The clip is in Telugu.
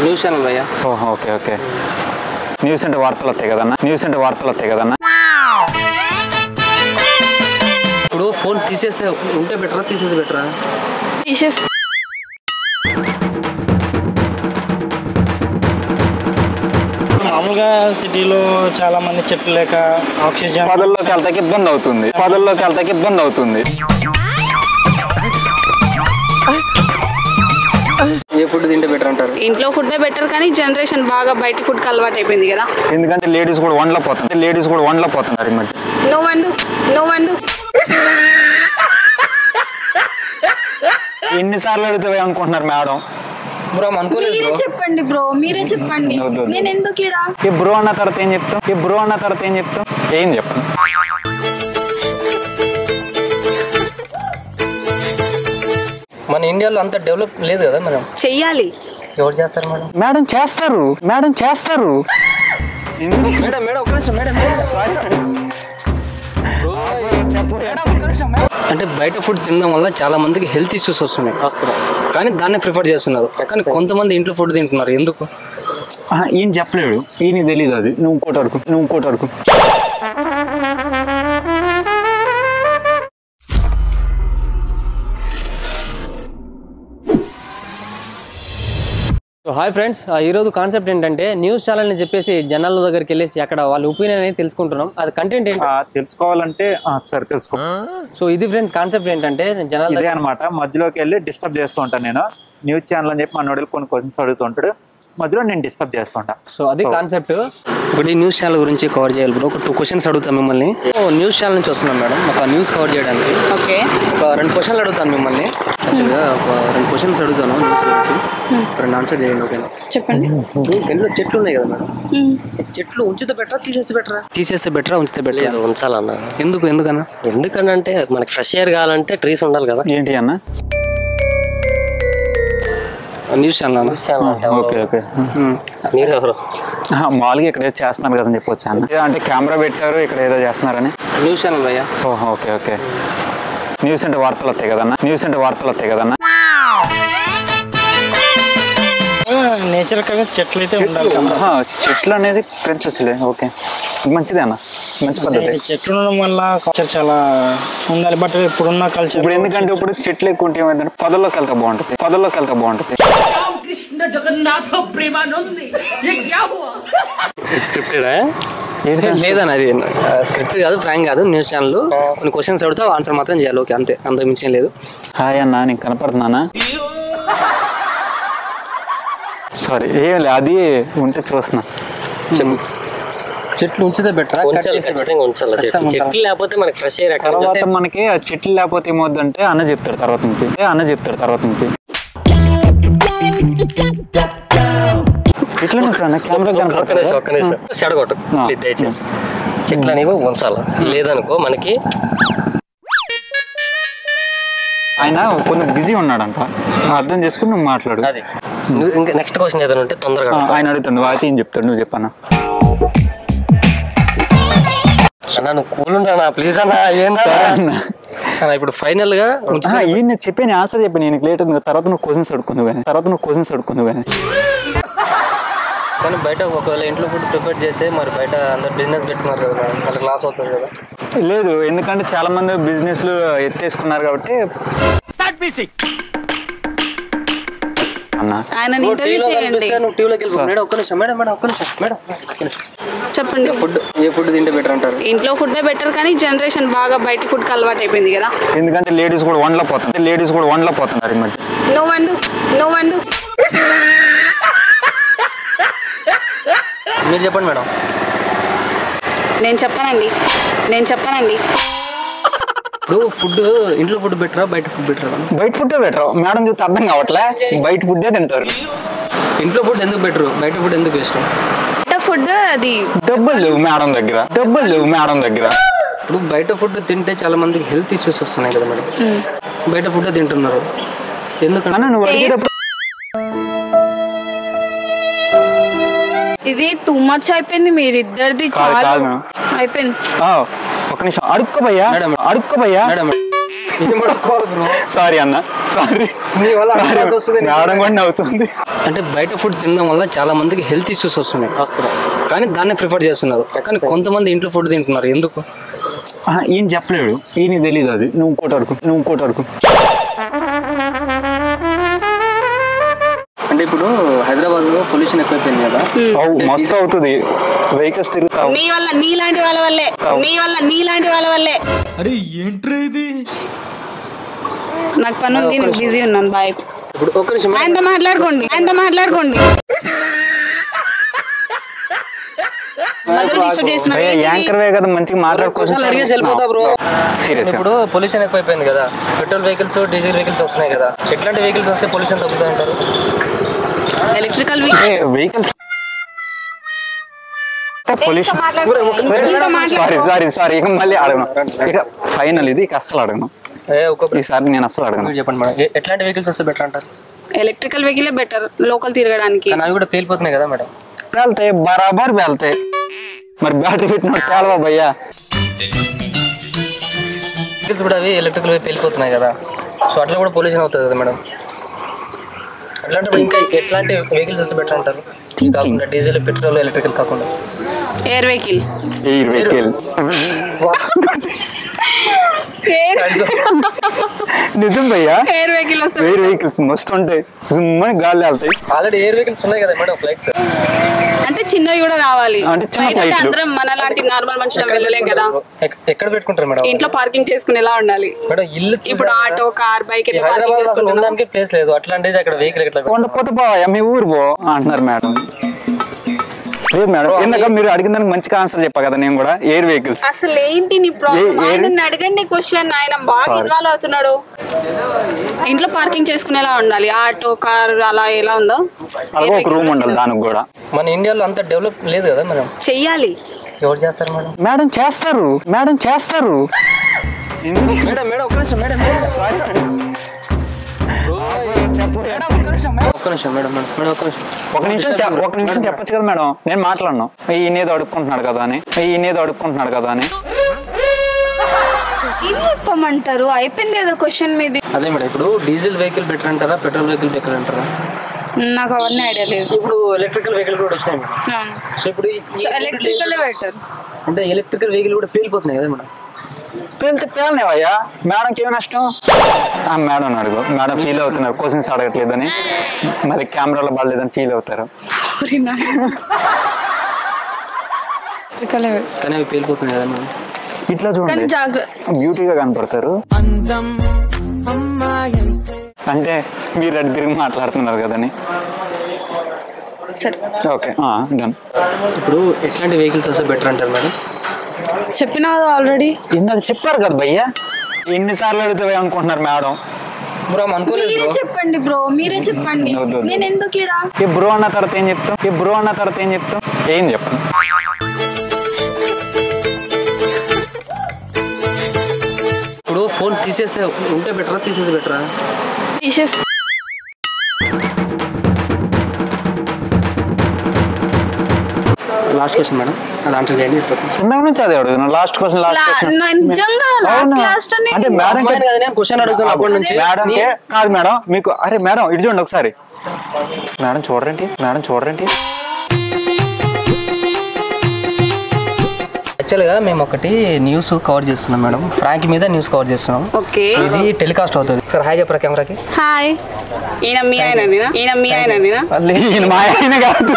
న్యూస్ ఛానల్ భయ్యా. ఓహో ఓకే ఓకే. న్యూస్ అంటే వార్తలు వస్తాయి కదన్నా, న్యూస్ అంటే వార్తలు వస్తాయి కదన్నా. ఇప్పుడు ఫోన్ తీసేస్తే ఉంటే బెటరా తీసేస్తే బెటరా? తీసేస్తే మామూలుగా సిటీలో చాలా మంది చెట్లు లేక ఆక్సిజన్ పొదల్లోకి వెళ్తాకి ఇబ్బంది అవుతుంది, పొదల్లోకి వెళ్తాకి ఇబ్బంది అవుతుంది. ఏ ఫుడ్ తింటే బెటర్ అంటారు? ఇంట్లో ఫుడ్డే బెటర్, కానీ జనరేషన్ బాగా బయట ఫుడ్కి అలవాటు అయిపోయింది కదా. ఎందుకంటే లేడీస్ కూడా వండలేకపోతున్నారు ఈ మధ్య. నువ్వు వండు ఎన్నిసార్లు అడుగుతావే అనుకుంటున్నారు మేడం. బ్రో అనుకోలేదు. మీరే చెప్పండి బ్రో, మీరే చెప్పండి. నేను ఎందుకు ఈడ ఈ బ్రో అన్న తర్వాత ఏం చెప్తాం, ఏం చెప్పను. మన ఇండియాలో అంత డెవలప్ లేదు కదా మనం. చెయ్యాలి. ఎవరు చేస్తారు మేడం? మేడం చేస్తారు. మేడం ఒక నిమిషం మేడం. అంటే బయట ఫుడ్ తినడం వల్ల చాలా మందికి హెల్త్ ఇష్యూస్ వస్తున్నాయి, కానీ దాన్ని ప్రిఫర్ చేస్తున్నారు. కానీ కొంతమంది ఇంట్లో ఫుడ్ తింటున్నారు, ఎందుకు? ఈయన చెప్పలేడు, ఈయన తెలీదు. అది నువ్వు ఇంకోటి అడుగు. హాయ్ ఫ్రెండ్స్, ఈరోజు కాన్సెప్ట్ ఏంటంటే న్యూస్ ఛానల్ అని చెప్పేసి జనాల దగ్గరికి వెళ్ళేసి అక్కడ వాళ్ళ ఒపీనియన్ అనేది తెలుసుకుంటున్నాం. అది కంటెంట్ ఏంటి తెలుసుకోవాలంటే సరే తెలుసుకో. సో ఇది ఫ్రెండ్స్ కాన్సెప్ట్ ఏంటంటే జనాలు ఇదే అనమాట. మధ్యలోకి వెళ్ళి డిస్టర్బ్ చేస్తూ ఉంటాను నేను. న్యూస్ ఛానల్ అని చెప్పి మన కొన్ని క్వశ్చన్స్ అడుగుతుంటాడు, మధ్యలో నేను డిస్టర్బ్ చేస్తుంటా. సో అది కాన్సెప్ట్. ఇప్పుడు ఈ న్యూస్ ఛానల్ గురించి కవర్ చేయాలి బ్రో. ఒక 2 క్వశ్చన్స్ అడుగుతాం మిమ్మల్ని. న్యూస్ ఛానల్ నుంచి వస్తున్నాం మేడం, ఒక న్యూస్ కవర్ చేయడానికి. ఓకే. ఒక 2 క్వశ్చన్లు అడుగుతాను మిమ్మల్ని. యాక్చువల్గా ఒక 2 క్వశ్చన్స్ అడుగుతాను న్యూస్ గురించి, 2 ఆన్సర్ చేయండి. ఓకేనా? చెప్పండి. ఇంట్లో చెట్లు ఉన్నాయి కదా మేడం, చెట్లు ఉంచితే బెటరా తీసేస్తే బెటరా ఉంచితే బెటర్? ఉంచాలన్నా. ఎందుకన్నా? ఎందుకనంటే మనకి ఫ్రెష్ ఎయిర్ కావాలంటే ట్రీస్ ఉండాలి కదా. ఏంటి అన్న? News channel. Okay okay. మీరు ఎవరు? మామూలుగా ఇక్కడ ఏదో చేస్తున్నారు కదని చెప్పొచ్చు అన్న. అంటే కెమెరా పెట్టారు, ఇక్కడ ఏదో చేస్తున్నారని. న్యూస్ ఛానల్ భయ్యా. ఓహో ఓకే ఓకే. న్యూస్ అంటే వార్తలు వస్తాయి కదన్నా. నేచర్ కదా, చెట్లు అయితే ఉండాలి. చెట్లు అనేది పెంచొచ్చులే. ఓకే, మంచిదే అన్న, మంచి పద్ధతి. చెట్లు ఉండడం వల్ల కల్చర్ చాలా ఉండాలి. బట్ ఇప్పుడున్న కల్చర్ ఇప్పుడు ఎందుకంటే ఇప్పుడు చెట్లు ఎక్కువ ఉంటే ఏమైందంటే పొదల్లోకి వెళ్తా బాగుంటుంది. స్క్రిప్టెడా? లేదన్న, అది స్క్రిప్ట్ కాదు, ఫ్రాంక్ కాదు. న్యూస్ ఛానల్ కొన్ని క్వశ్చన్స్ అడుగుతా, ఆన్సర్ మాత్రం చేయాలి. ఓకే, అంతే, అంతకు మించి లేదు. హాయ్ అన్న, నీకు కనపడుతున్నానా? సారీ, ఏం లేదు, అది ఉంటే చూస్తున్నా. చెట్లు ఉంచితే బెటర్? ఖచ్చితంగా ఉంచాలి. చెట్లు లేకపోతే మనకి ఫ్రెష్ ఎయిర్. తర్వాత మనకి ఆ చెట్లు లేకపోతే ఏమవుద్దంటే అన్న చెప్తాడు తర్వాత నుంచి. ఇట్లా చెడగొట్టు దయచేసి. చెట్లు అనేవి ఉంచాలి, లేదనుకో మనకి. ఆయన కొంచెం బిజీ ఉన్నాడంట, అర్థం చేసుకుని నువ్వు మాట్లాడు. అది ఇంకా నెక్స్ట్ క్వశ్చన్ ఏదైనా ఉంటే తొందరగా. ఆయన అడుగుతాడు, నువ్వు అయితే ఏం చెప్తాడు, నువ్వు చెప్పన్నా. అన్నా నువ్వు కూల్ ఉంటానా ప్లీజ్ అన్నా. ఏందా ఇప్పుడు ఫైనల్ గా ఈయన చెప్పాను, ఆన్సర్ చెప్పాను. నేను లేట్ ఉంది, తర్వాత నువ్వు క్వశ్చన్స్ అడుక్కుందు కానీ. కానీ బయట ఒకవేళ ఇంట్లో ఫుడ్ ప్రిపేర్ చేస్తే మరి బయట అందరు బిజినెస్ పెట్టుకున్నారు కదా మేడం, వాళ్ళకి లాస్ అవుతుంది కదా? లేదు, ఎందుకంటే చాలా మంది బిజినెస్లు ఎత్తేసుకున్నారు కాబట్టి. చెప్పండి. ఏ ఫుడ్ తింటే బెటర్ అంటారు? ఇంట్లో ఫుడ్డే బెటర్, కానీ జనరేషన్ బాగా బయట ఫుడ్కి అలవాటు అయిపోయింది కదా. ఎందుకంటే లేడీస్ కూడా వండలేకపోతున్నారు ఈ మధ్య. నువ్వు వండు మీరు చెప్పండి మేడం. నేను చెప్పానండి. ఇప్పుడు ఫుడ్ ఇంట్లో ఫుడ్ బెటరా బయట ఫుడ్ బెటరా? బయట ఫుడ్డే బెటర్ మేడం, చూస్తే అర్థం కావట్లే. బయట ఫుడ్డే తింటారు. ఇంట్లో ఫుడ్ ఎందుకు బెటర్, బయట ఫుడ్ ఎందుకు ఇష్టం? ఫుడ్ అది డబ్బులు లేవు మేడం దగ్గర. ఇప్పుడు బయట ఫుడ్ తింటే చాలా మందికి హెల్త్ ఇష్యూస్ వస్తున్నాయి కదా మేడం, బయట ఫుడ్ తింటున్నారు ఎందుకన్నా? నువ్వు అడిగేటప్పుడు ఇది టూ మచ్ అయిపోయింది, మీరిద్దరిది చాలా అయిపోయింది. ఒక నిమిషం అడుక్కోబయ్యా. మేడం సారీ అన్న, సారీ. నీ వల్ల అనాల్సి వస్తుంది. మేడం కూడా నవ్వుతుంది. అంటే బయట ఫుడ్ తినడం వల్ల చాలా మందికి హెల్త్ ఇష్యూస్ వస్తున్నాయి, కానీ దాన్ని ప్రిఫర్ చేస్తున్నారు. కానీ కొంతమంది ఇంట్లో ఫుడ్ తింటున్నారు, ఎందుకు? ఈయన చెప్పలేడు, ఈయన తెలియదు. అది నువ్వు ఇంకోటి అడుగు. అంటే ఇప్పుడు హైదరాబాద్ లో పొల్యూషన్ ఎక్కువైపోయింది కదా, మస్తు అవుతుంది, వెహికల్స్ తిరుగుతావు. నీ వల్ల నీలాంటి వాళ్ళ వల్లే. అరే ఏంట్రా ఇది? నాకు పని ఉంది, నేను బిజీ ఉన్నాను. బాయ్. ఇప్పుడు ఒక్క నిమిషం ఆయనతో మాట్లాడుకోండి. డిస్టర్బ్ చేస్తున్నారు. యాంకర్ వే కదా, మంచిగా క్వశ్చన్లు అడిగేసి వెళ్ళిపోతా బ్రో. సీరియస్. ఇప్పుడు పొల్యూషన్ ఎక్కువైపోయింది కదా, పెట్రోల్ వెహికల్స్, డీజిల్ వెహికల్స్ వస్తున్నాయి కదా, ఎట్లాంటి వెహికల్స్ వస్తే పొల్యూషన్ తగ్గుతుంది అంటారు? ఎలక్ట్రికల్ వెహికల్స్ సారీ ఇక మళ్ళీ అడగను. ఇక ఫైనల్ ఇది, ఇక అస్సలు అడగను. ఈసారి నేను అస్సలు అడగను. చెప్పండి మేడం, ఎట్లాంటి వెహికల్స్ వస్తే బెటర్ అంటారు? ఎలక్ట్రికల్ వెహికల్ బెటర్ లోకల్ తిరగడానికి. అవి కూడా పేలిపోతున్నాయి కదా మేడం. వెళ్తాయి, బరాబర్ వెళ్తాయి. మరి బ్యాటరీ పెట్టిన తేలవా భయ్యా? వెహికల్స్ కూడా అవి ఎలక్ట్రికల్ వెళ్ళిపోతున్నాయి కదా, సో అట్లా కూడా పొల్యూషన్ అవుతుంది కదా మేడం. అట్లాంటి ఇంకా ఎట్లాంటి వెహికల్స్ వస్తే బెటర్ అంటారు? కాకుండా డీజిల్, పెట్రోల్, ఎలక్ట్రికల్ కాకుండా ఎయిర్ వెహికల్. నిజం భయ్యా, ఎయిర్ వెహికల్ వస్తే ఎయిర్ వెహికల్స్ మస్తు ఉంటాయి, గాలి వెళ్తాయి. ఆల్రెడీ ఎయిర్ వెహికల్స్ ఉన్నాయి కదా మేడం, ఫ్లైట్స్. అంటే చిన్నవి కూడా కావాలి. అంటే చిన్న ఫ్లైట్లు. అందరం మనలాంటి నార్మల్ మనుషులు వెళ్ళలేం కదా. ఎక్కడ పెట్టుకుంటారు మేడం? ఇంట్లో పార్కింగ్ చేసుకునేలా ఉండాలి మేడం. ఇల్లు ఇప్పుడు ఆటో, కార్, బైక్ హైదరాబాద్ ఉండడానికి ప్లేస్ లేదు, అట్లాంటిది అక్కడ వెహికల్ ఎట్లా? కొండపోతే పోయా, మీ ఊరు పో అంటున్నారు మేడం. లేదు మేడం, ఎందుక మీరు అడిగిన దానికి మంచిగా ఆన్సర్ చెప్పా కదా నేను కూడా. ఎయిర్ వెహికల్స్ అసలు ఏంటి నీ ప్రాబ్లం? ఆయన అడగండి క్వశ్చన్. ఆయన బాగా ఇన్వాల్వ్ అవుతున్నాడు. ఇంట్లో పార్కింగ్ చేసుకునేలా ఉండాలి. ఆటో, కార్ అలా ఎలా ఉందో అలాగే ఒక రూమ్ ఉండాలి దానికి కూడా. మన ఇండియాలో అంత డెవలప్ లేదు కదా మేడం. చెయ్యాలి. ఎవరు చేస్తారు మేడం? మేడం చేస్తారు. ఒక నిమిషం చెప్పచ్చు కదా మేడం. నేను మాట్లాడను, ఈయనేదో అడుక్కుంటున్నాడు కదా అని. చెప్పమంటారు, అయిపోయింది ఏదో క్వశ్చన్ మీది. అదే మేడం, ఇప్పుడు డీజిల్ వెహికల్ బెటర్ అంటారా, పెట్రోల్ వెహికల్ బెటర్ అంటారా? నాకు అవన్నీ ఐడియా లేదు. ఇప్పుడు ఎలక్ట్రికల్ వెహికల్ కూడా వచ్చినాయి మేడం. సో ఇప్పుడు ఎలక్ట్రికల్ బెటర్. అంటే ఎలక్ట్రికల్ వెహికల్ కూడా పేలిపోతున్నాయి కదా మేడం. పేలినవయ్యా, మేడంకి ఏమి నష్టం? మేడం అడుగు. మేడం ఫీల్ అవుతున్నారు, క్వశ్చన్స్ అడగట్లేదని, మరి కెమెరాలో పడలేదని ఫీల్ అవుతారు. కానీ అవి పేలిపోతున్నాయి కదా మేడం. ఇట్లా చూడండి, బ్యూటీగా కనపడతారు. అంటే మీరు అటు తిరిగి మాట్లాడుతున్నారు కదని. Okay done. ఇప్పుడు ఎట్లాంటి వెహికల్స్ వస్తే బెటర్ అంటారు మేడం? చెప్పినా ఆల్రెడీ. ఇందాక చెప్పారు కదా భయ్యా, ఎన్నిసార్లు అడుగుతావే అనుకుంటున్నారు మేడం. బ్రో అనుకోలేదు. చెప్పండి బ్రో, మీరే చెప్పండి. నేను ఎందుకు ఈ బ్రో అన్న తర్వాత ఏం చెప్తాం? ఏం చెప్పండి. ఇప్పుడు ఫోన్ తీసేస్తే ఉంటే బెటరా, తీసేసి బెటరా? లాస్ట్ క్వశ్చన్ మేడం, అది ఆన్సర్ చేయండి. నుంచి అదే అడుగుతున్నా. లాస్ట్ క్వశ్చన్ అంటే మేడం క్వశ్చన్ అడుగుతున్నా అప్పటి నుంచి. మేడంకే కాదు మేడం, మీకు అరే మేడం ఇటు చూడండి ఒకసారి. మేడం చూడరేంటి? యాక్చువల్గా మేము ఒకటి న్యూస్ కవర్ చేస్తున్నాం మేడం, ఫ్రాంక్ మీద న్యూస్ కవర్ చేస్తున్నాం. ఓకే, ఇది టెలికాస్ట్ అవుతుంది. సార్ హాయ్ చెప్పరా కెమెరాకి. హాయ్. ఈయన మీ ఆయన మా ఆయన కాదు.